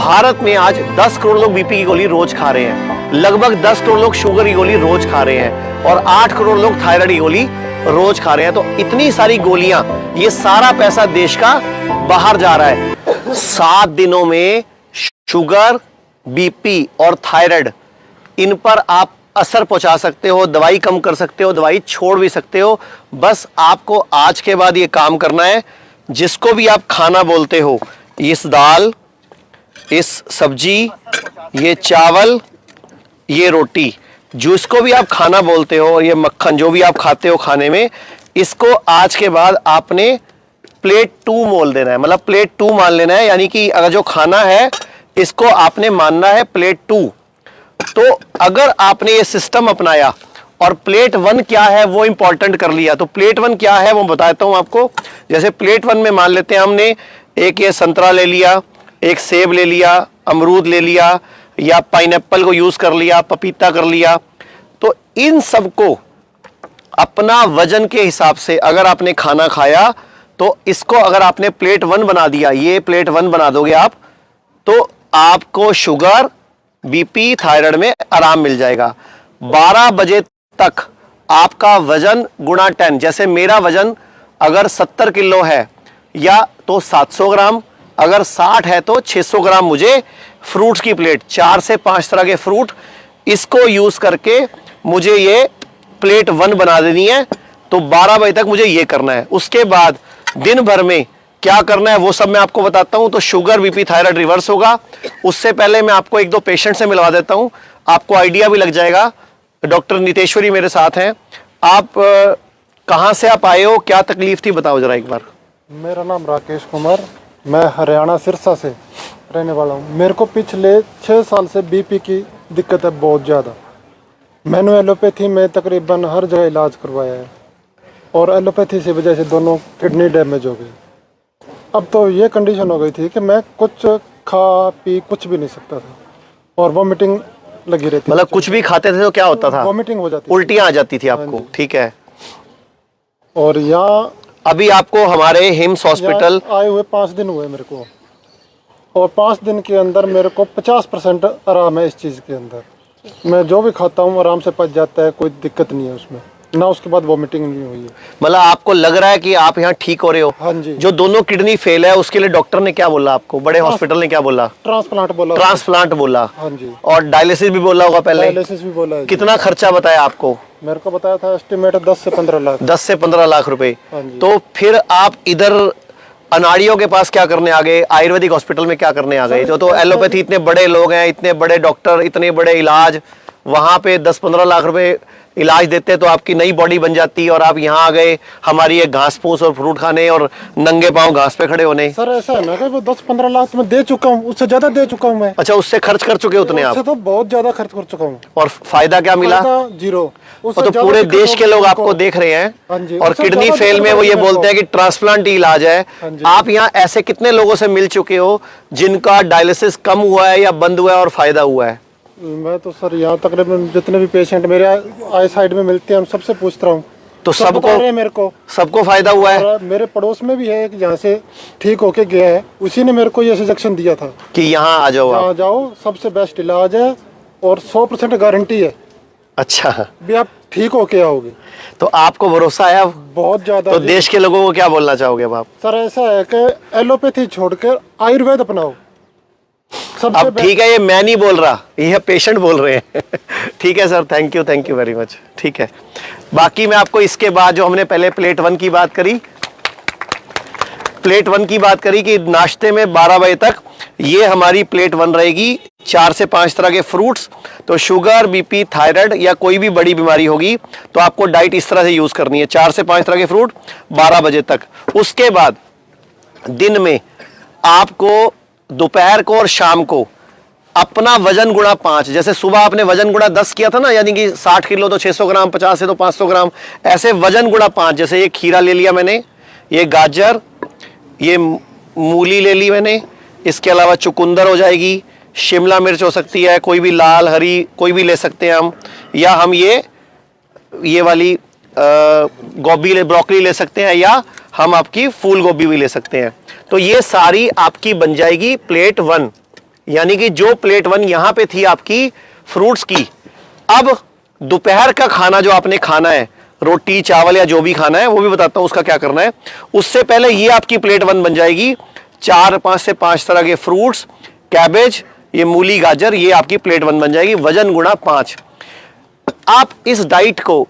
भारत में आज 10 करोड़ लोग बीपी की गोली रोज खा रहे हैं, लगभग 10 करोड़ लोग शुगर की गोली रोज खा रहे हैं और 8 करोड़ लोग थायराइड की गोली रोज खा रहे हैं। तो इतनी सारी गोलियां, ये सारा पैसा देश का बाहर जा रहा है। 7 दिनों में शुगर, बीपी और थायराइड, इन पर आप असर पहुंचा सकते हो, दवाई कम कर सकते हो, दवाई छोड़ भी सकते हो। बस आपको आज के बाद ये काम करना है। जिसको भी आप खाना बोलते हो, इस दाल, इस सब्जी, ये चावल, ये रोटी, जिसको भी आप खाना बोलते हो, और ये मक्खन जो भी आप खाते हो खाने में, इसको आज के बाद आपने प्लेट 2 मोल देना है। मतलब प्लेट 2 मान लेना है, यानी कि अगर जो खाना है इसको आपने मानना है प्लेट 2। तो अगर आपने ये सिस्टम अपनाया और प्लेट 1 क्या है वो इंपॉर्टेंट कर लिया, तो प्लेट 1 क्या है वो बताता हूं आपको। जैसे प्लेट 1 में मान लेते हैं हमने एक ये संतरा ले लिया, एक सेब ले लिया, अमरूद ले लिया, या पाइनएप्पल को यूज कर लिया, पपीता कर लिया। तो इन सबको अपना वजन के हिसाब से अगर आपने खाना खाया, तो इसको अगर आपने प्लेट 1 बना दिया, ये प्लेट 1 बना दोगे आप, तो आपको शुगर, बीपी, थायराइड में आराम मिल जाएगा। 12 बजे तक आपका वजन गुणा 10, जैसे मेरा वजन अगर 70 किलो है या तो 700 ग्राम, अगर 60 है तो 600 ग्राम मुझे फ्रूट्स की प्लेट, 4 से 5 तरह के फ्रूट, इसको यूज करके मुझे ये प्लेट 1 बना देनी है। तो 12 बजे तक मुझे ये करना है। उसके बाद दिन भर में क्या करना है वो सब मैं आपको बताता हूं। तो शुगर, बीपी, थायराइड रिवर्स होगा। उससे पहले मैं आपको 1-2 पेशेंट से मिलवा देता हूं, आपको आइडिया भी लग जाएगा। डॉक्टर नितेश्वरी मेरे साथ हैं। आप कहां से आप आए हो, क्या तकलीफ थी, बताओ जरा एक बार। मेरा नाम राकेश कुमार, मैं हरियाणा सिरसा से रहने वाला हूँ। मेरे को पिछले 6 साल से बीपी की दिक्कत है बहुत ज़्यादा। मैंने एलोपैथी में तकरीबन हर जगह इलाज करवाया है और एलोपैथी से वजह से दोनों किडनी डैमेज हो गई। अब तो ये कंडीशन हो गई थी कि मैं कुछ खा पी कुछ भी नहीं सकता था और वॉमिटिंग लगी रहती। मतलब कुछ भी खाते थे तो क्या होता था? वॉमिटिंग हो जाती, उल्टियाँ आ जाती थी आपको। ठीक है। और यहाँ अभी आपको हमारे हिम्स हॉस्पिटल आए हुए 5 दिन हुए मेरे को, और 5 दिन के अंदर मेरे को 50% आराम है। इस चीज़ के अंदर मैं जो भी खाता हूँ आराम से पच जाता है, कोई दिक्कत नहीं है उसमें, ना उसके बाद वॉमिटिंग नहीं हुई है। मतलब आपको लग रहा है कि आप यहाँ ठीक हो रहे हो? हाँ जी। जो दोनों किडनी फेल है उसके लिए डॉक्टर ने क्या बोला आपको? बड़े हॉस्पिटल ने क्या बोला? ट्रांसप्लांट बोला। ट्रांसप्लांट बोला। हाँ जी। और डायलिसिस भी बोला होगा पहले? डायलिसिस भी बोला है। कितना खर्चा बताया आपको? मेरे को बताया था एस्टिमेट 10 से 15 लाख। 10 से 15 लाख रुपए। हाँ जी। तो फिर आप इधर अनाड़ियों के पास क्या करने आ गए? आयुर्वेदिक हॉस्पिटल में क्या करने आ गए? तो एलोपैथी, इतने बड़े लोग हैं, इतने बड़े डॉक्टर, इतने बड़े इलाज, वहां पे 10-15 लाख रुपए इलाज देते तो आपकी नई बॉडी बन जाती, और आप यहाँ आ गए हमारी एक घास फूस और फ्रूट खाने और नंगे पांव घास पे खड़े होने। सर ऐसा है ना कि वो 10-15 लाख मैं दे चुका हूँ, उससे ज्यादा दे चुका हूँ मैं। अच्छा, उससे खर्च कर चुके उतने आप? तो बहुत ज्यादा खर्च कर चुका हूँ। और फायदा क्या मिला? जीरो। तो पूरे देश के लोग आपको देख रहे हैं, और किडनी फेल में वो ये बोलते हैं कि ट्रांसप्लांट ही इलाज है। आप यहाँ ऐसे कितने लोगों से मिल चुके हो जिनका डायलिसिस कम हुआ है या बंद हुआ है और फायदा हुआ है? मैं तो सर यहाँ तकरीबन जितने भी पेशेंट मेरे आई साइड में मिलते हैं उन सबसे पूछता हूँ, तो सबको फायदा हुआ है। मेरे पड़ोस में भी है एक जहाँ से ठीक होके गया है, उसी ने मेरे को ये सजेशन दिया था कि यहाँ आ जाओ, यहाँ जाओ, सबसे बेस्ट इलाज है और 100% गारंटी है। अच्छा, भी आप ठीक होके आओगे। तो आपको भरोसा है अब? बहुत ज्यादा। तो देश के लोगों को क्या बोलना चाहोगे अब आप? सर ऐसा है कि एलोपैथी छोड़कर आयुर्वेद अपनाओ। अब ठीक है, ये मैं नहीं बोल रहा, ये पेशेंट बोल रहे हैं। ठीक है sir, thank you very much. ठीक है, बाकी मैं आपको इसके बाद जो हमने पहले प्लेट 1 की बात करी, कि नाश्ते में 12 बजे तक ये हमारी प्लेट 1 रहेगी, 4 से 5 तरह के फ्रूट्स। तो शुगर, बीपी, थायराइड या कोई भी बड़ी बीमारी होगी तो आपको डाइट इस तरह से यूज करनी है, 4 से 5 तरह के फ्रूट 12 बजे तक। उसके बाद दिन में आपको दोपहर को और शाम को अपना वजन गुणा 5, जैसे सुबह आपने वजन गुणा 10 किया था ना, यानी कि 60 किलो तो 600 ग्राम, 50 है तो 500 ग्राम, ऐसे वजन गुणा 5। जैसे ये खीरा ले लिया मैंने, ये गाजर, ये मूली ले ली मैंने, इसके अलावा चुकंदर हो जाएगी, शिमला मिर्च हो सकती है, कोई भी लाल हरी कोई भी ले सकते हैं हम, या हम ये वाली गोभी ब्रोकली ले सकते हैं, या हम आपकी फूल गोभी भी ले सकते हैं। तो ये सारी आपकी बन जाएगी प्लेट 1। यानी कि जो प्लेट 1 यहां पे थी आपकी फ्रूट्स की, अब दोपहर का खाना जो आपने खाना है, रोटी चावल या जो भी खाना है, वो भी बताता हूं उसका क्या करना है। उससे पहले ये आपकी प्लेट 1 बन जाएगी, 4 तरह के फ्रूट्स, कैबेज, ये मूली गाजर, ये आपकी प्लेट 1 बन जाएगी, वजन गुणा 5। आप इस डाइट को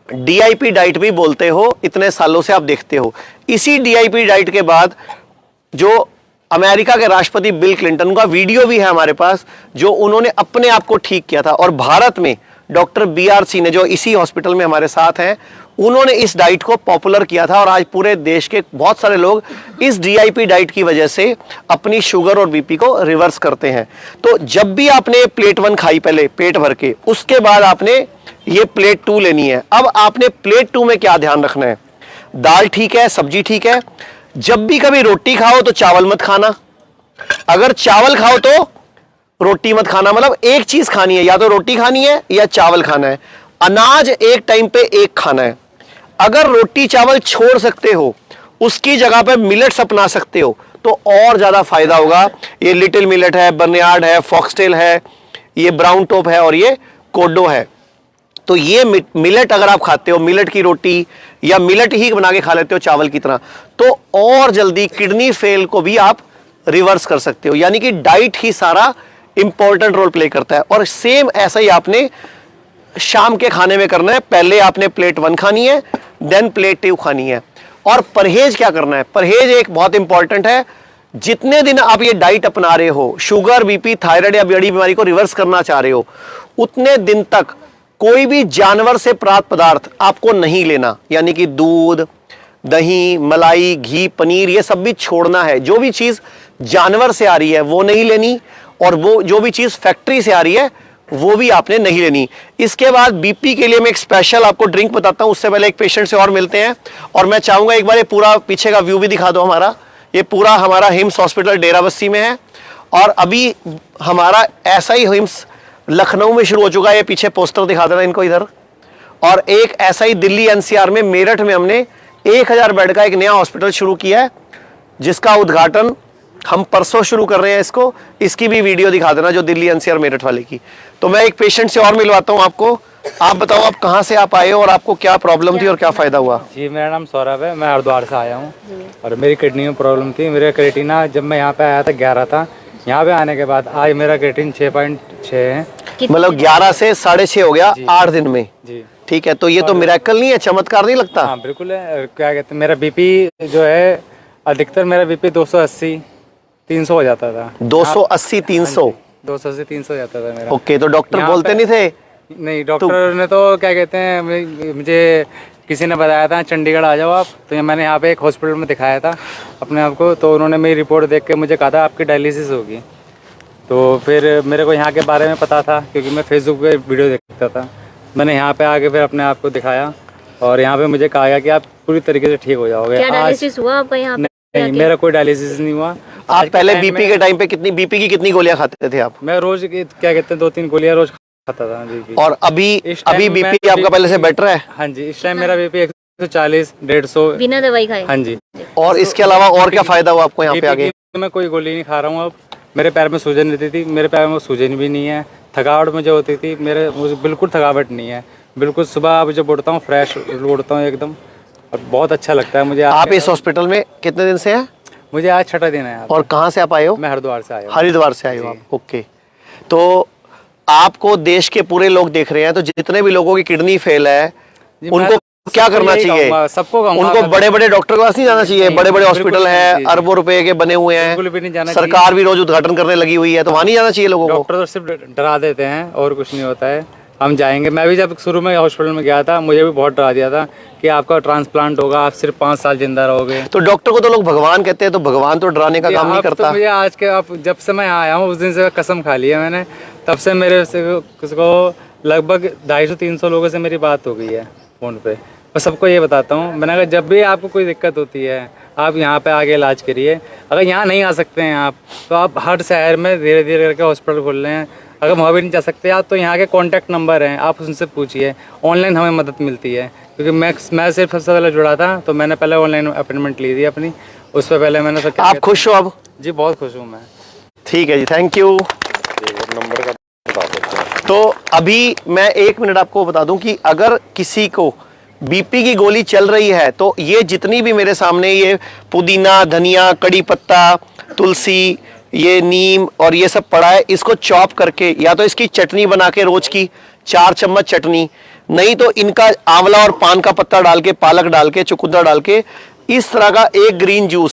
डीआईपी डाइट भी बोलते हो, इतने सालों से आप देखते हो। इसी डीआईपी डाइट के बाद जो अमेरिका के राष्ट्रपति बिल क्लिंटन का वीडियो भी है हमारे पास, जो उन्होंने अपने आप को ठीक किया था, और भारत में डॉक्टर BR सिंह ने, जो इसी हॉस्पिटल में हमारे साथ हैं, उन्होंने इस डाइट को पॉपुलर किया था, और आज पूरे देश के बहुत सारे लोग इस डीआईपी डाइट की वजह से अपनी शुगर और बीपी को रिवर्स करते हैं। तो जब भी आपने प्लेट 1 खाई पहले पेट भर के, उसके बाद आपने ये प्लेट 2 लेनी है। अब आपने प्लेट 2 में क्या ध्यान रखना है? दाल ठीक है, सब्जी ठीक है। जब भी कभी रोटी खाओ तो चावल मत खाना, अगर चावल खाओ तो रोटी मत खाना। मतलब एक चीज खानी है, या तो रोटी खानी है या चावल खाना है। अनाज एक टाइम पे एक खाना है। अगर रोटी चावल छोड़ सकते हो, उसकी जगह पे मिलेट्स अपना सकते हो, तो और ज्यादा फायदा होगा। ये लिटिल मिलेट है, बर्नयार्ड है, फॉक्सटेल है, ये ब्राउन टॉप है, और ये कोडो है। तो ये मिलेट अगर आप खाते हो, मिलेट की रोटी या मिलेट ही बना के खा लेते हो चावल की तरह, तो और जल्दी किडनी फेल को भी आप रिवर्स कर सकते हो। यानी कि डाइट ही सारा इंपॉर्टेंट रोल प्ले करता है। और सेम ऐसा ही आपने शाम के खाने में करना है। पहले आपने प्लेट 1 खानी है, देन प्लेट 2 खानी है। और परहेज क्या करना है? परहेज एक बहुत इंपॉर्टेंट है। जितने दिन आप ये डाइट अपना रहे हो, शुगर, बीपी, थायराइड या बड़ी बीमारी को रिवर्स करना चाह रहे हो, उतने दिन तक कोई भी जानवर से प्राप्त पदार्थ आपको नहीं लेना। यानी कि दूध, दही, मलाई, घी, पनीर, ये सब भी छोड़ना है। जो भी चीज जानवर से आ रही है वो नहीं लेनी, और वो जो भी चीज फैक्ट्री से आ रही है वो भी आपने नहीं लेनी। इसके बाद बीपी के लिए मैं एक स्पेशल आपको ड्रिंक बताता हूं। उससे पहले एक पेशेंट से और मिलते हैं, और मैं चाहूंगा एक बार ये पूरा पीछे का व्यू भी दिखा दो हमारा। ये पूरा हमारा हिम्स हॉस्पिटल डेराबस्सी में है, और अभी हमारा ऐसा ही हिम्स लखनऊ में शुरू हो चुका है। ये पीछे पोस्टर दिखा देना इनको इधर। और एक ऐसा ही दिल्ली NCR में, मेरठ में हमने 1000 बेड का एक नया हॉस्पिटल शुरू किया है, जिसका उद्घाटन हम परसों शुरू कर रहे हैं। इसकी भी वीडियो दिखा देना, जो दिल्ली NCR मेरठ वाले की। तो मैं एक पेशेंट से और मिलवाता हूं आपको। आप बताओ, आप कहां से आप आए हो और आपको क्या प्रॉब्लम थी और क्या फायदा हुआ? जी, मेरा नाम सौरभ है, मैं हरिद्वार से आया हूँ, और मेरी किडनी में प्रॉब्लम थी। मेरा क्रेटिना जब मैं यहाँ पे आया था 11 था, यहाँ पे आने के बाद आज मेरा क्रेटिन 6.6 है। मतलब 11 से 6.5 हो गया 8 दिन में। जी ठीक है, तो ये तो मिरेकल नहीं है, चमत्कार नहीं लगता? हाँ बिल्कुल है। क्या कहते हैं, मेरा बीपी जो है, अधिकतर मेरा बीपी 280-300 हो जाता था। 280-300? 280-300 हो जाता था मेरा। ओके, तो डॉक्टर यहाँ बोलते नहीं थे? नहीं, डॉक्टर ने तो क्या कहते हैं, मुझे किसी ने बताया था चंडीगढ़ आ जाओ आप, तो मैंने यहाँ पे एक हॉस्पिटल में दिखाया था अपने आप को। तो उन्होंने मेरी रिपोर्ट देख के मुझे कहा था आपकी डायलिसिस होगी। तो फिर मेरे को यहाँ के बारे में पता था, क्योंकि मैं फेसबुक पे वीडियो देखता था। मैंने यहाँ पे आके फिर अपने आप को दिखाया, और यहाँ पे मुझे कहा गया कि आप पूरी तरीके से ठीक हो जाओगे। क्या डायलिसिस हुआ आपका यहाँ पे? नहीं, मेरा कोई डायलिसिस नहीं हुआ। आप पहले बीपी के टाइम पे बीपी की कितनी गोलियां खाते थे आप? मैं रोज क्या कहते हैं 2-3 गोलियां रोज खाता था बीपी। और अभी बीपी आपका पहले से बेटर है? हाँ जी, इस टाइम मेरा बीपी 140-150 बिना दवाई खाए। हाँ जी। और इसके अलावा और क्या फायदा हुआ आपको यहाँ पे आगे? मैं कोई गोली नहीं खा रहा हूँ अब। मेरे पैर में सूजन रहती थी, मेरे पैर में सूजन भी नहीं है। थकावट मुझे होती थी, मुझे बिल्कुल थकावट नहीं है। बिल्कुल सुबह अब जब उठता हूँ फ्रेश उठता हूँ एकदम, और बहुत अच्छा लगता है मुझे। आप इस हॉस्पिटल में कितने दिन से हैं? मुझे आज 6ठा दिन है। और कहाँ से आप आए हो? मैं हरिद्वार से आया हूँ। हरिद्वार से आए हो आप? ओके। तो आपको देश के पूरे लोग देख रहे हैं, तो जितने भी लोगों की किडनी फेल है उनको क्या करना चाहिए? सबको उनको बड़े बड़े डॉक्टर के पास नहीं जाना चाहिए? बड़े बड़े हॉस्पिटल हैं, अरबों रुपए के बने हुए हैं, बिल्कुल भी नहीं जाना। सरकार भी रोज उद्घाटन करने लगी हुई है, तो वहां नहीं जाना चाहिए लोगों को? डॉक्टर तो सिर्फ डरा देते हैं और कुछ नहीं होता है। हम जाएंगे। मैं भी जब शुरू में हॉस्पिटल में गया था, मुझे भी बहुत डरा दिया था कि आपका ट्रांसप्लांट होगा, आप सिर्फ 5 साल जिंदा रहोगे। तो डॉक्टर को तो लोग भगवान कहते हैं, तो भगवान तो डराने का काम नहीं करता। तो मुझे आज के आप जब से मैं आया हूँ उस दिन से कसम खा ली है मैंने, तब से मेरे से को लगभग 250-300 लोगों से मेरी बात हो गई है फ़ोन पे। मैं सबको ये बताता हूँ, मैंने कहा जब भी आपको कोई दिक्कत होती है आप यहाँ पे आके इलाज करिए। अगर यहाँ नहीं आ सकते हैं आप, तो आप हर शहर में धीरे धीरे करके हॉस्पिटल खोल रहे हैं। अगर वहाँ भी नहीं जा सकते आप, तो यहाँ के कॉन्टैक्ट नंबर हैं, आप उनसे पूछिए। ऑनलाइन हमें मदद मिलती है, क्योंकि मैं सिर्फ सबसे पहले जुड़ा था, तो मैंने पहले ऑनलाइन अपॉइंटमेंट ली थी अपनी। उस पर पहले मैंने आप खुश हो अब? जी बहुत खुश हूँ मैं। ठीक है जी, थैंक यू। नंबर का बता दो। तो अभी मैं 1 मिनट आपको बता दूं कि अगर किसी को बीपी की गोली चल रही है तो ये जितनी भी मेरे सामने ये पुदीना, धनिया, कड़ी पत्ता, तुलसी, ये नीम और ये सब पड़ा है, इसको चॉप करके या तो इसकी चटनी बना के रोज की 4 चम्मच चटनी, नहीं तो इनका आंवला और पान का पत्ता डाल के, पालक डाल के, चुकंदर डाल के इस तरह का एक ग्रीन जूस